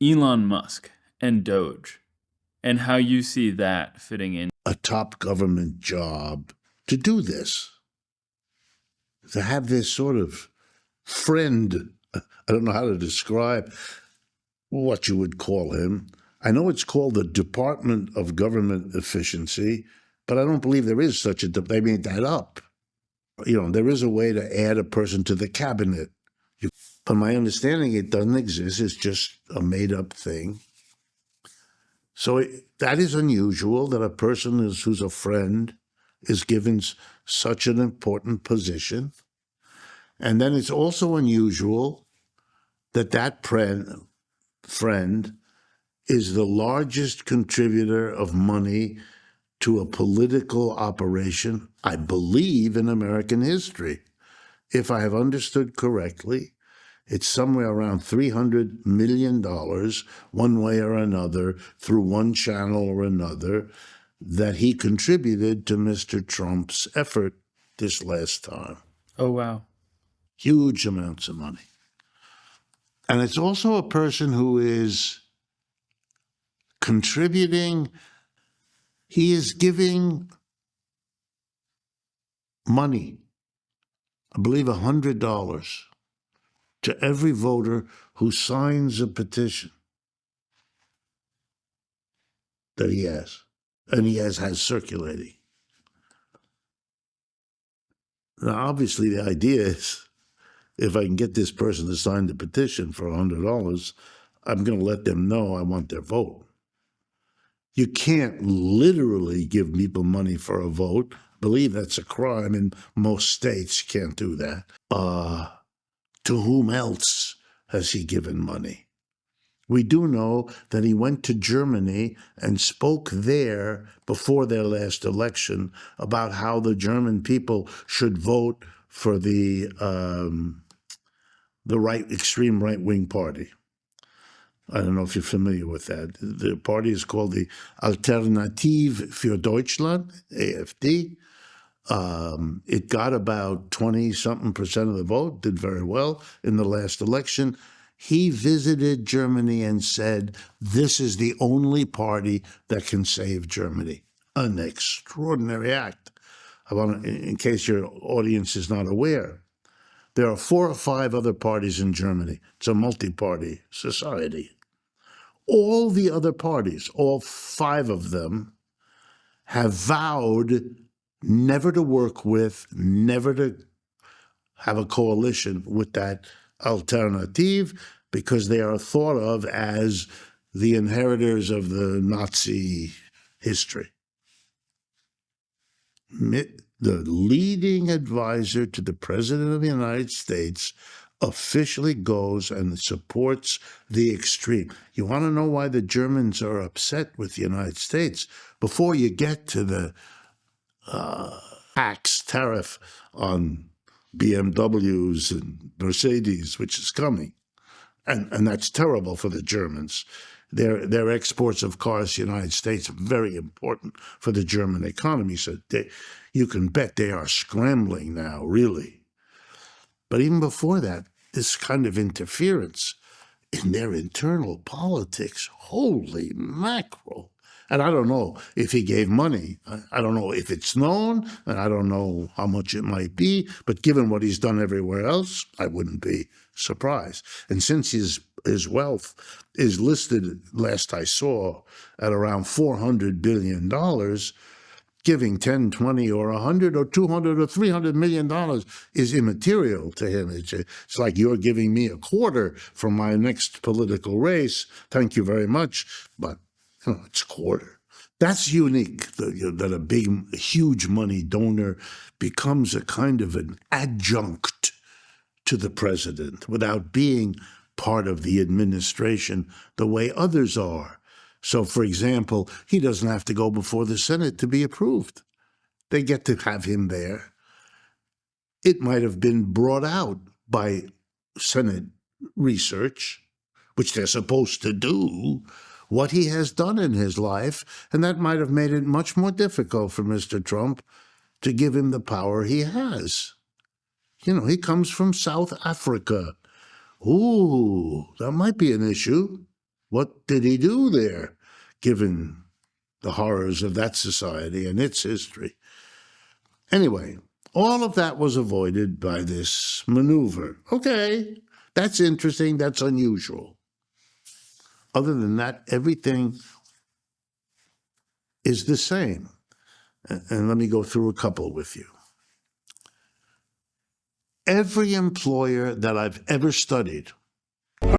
Elon Musk and Doge, and how you see that fitting in. A top government job to do this, to have this sort of friend. I don't know how to describe what you would call him. I know it's called the Department of Government Efficiency, but I don't believe there is such a, they made that up. There is a way to add a person to the cabinet. But my understanding, it doesn't exist. It's just a made-up thing. So that is unusual that a person who's a friend is given such an important position. And then it's also unusual that that friend is the largest contributor of money to a political operation, I believe, in American history. If I have understood correctly, it's somewhere around $300 million, one way or another, through one channel or another, that he contributed to Mr. Trump's effort this last time. Oh, wow. Huge amounts of money. And it's also a person who is contributing. He is giving money, I believe $100, to every voter who signs a petition that he has, and he has circulating. Now, obviously, the idea is, if I can get this person to sign the petition for $100, I'm going to let them know I want their vote. You can't literally give people money for a vote. I believe that's a crime in most states. You can't do that. To whom else has he given money? We do know that he went to Germany and spoke there before their last election about how the German people should vote for the extreme right-wing party. I don't know if you're familiar with that. The party is called the Alternative für Deutschland, AfD. It got about 20-something% of the vote, did very well in the last election. He visited Germany and said, this is the only party that can save Germany. An extraordinary act. In case your audience is not aware, there are 4 or 5 other parties in Germany. It's a multi-party society. All the other parties, all 5 of them, have vowed never to work with, never to have a coalition with that alternative, because they are thought of as the inheritors of the Nazi history. The leading advisor to the President of the United States officially goes and supports the extreme. You want to know why the Germans are upset with the United States? Before you get to the tax tariff on BMWs and Mercedes, which is coming, and that's terrible for the Germans. Their exports of cars to the United States are very important for the German economy, so you can bet they are scrambling now, really. But even before that, this kind of interference in their internal politics, holy mackerel. And I don't know if he gave money. I don't know if it's known, and I don't know how much it might be, but given what he's done everywhere else, I wouldn't be surprised. And since his wealth is listed, last I saw, at around $400 billion, giving 10, 20, or 100, or 200, or $300 million is immaterial to him. It's like you're giving me a quarter for my next political race. Thank you very much, but it's a quarter. That's unique, that a big, huge money donor becomes a kind of an adjunct to the president without being part of the administration the way others are. So, for example, he doesn't have to go before the Senate to be approved. They get to have him there. It might have been brought out by Senate research, which they're supposed to do, what he has done in his life, and that might have made it much more difficult for Mr. Trump to give him the power he has. He comes from South Africa. Ooh, that might be an issue. What did he do there, given the horrors of that society and its history? Anyway, all of that was avoided by this maneuver. Okay, that's interesting. That's unusual. Other than that, everything is the same. And let me go through a couple with you. Every employer that I've ever studied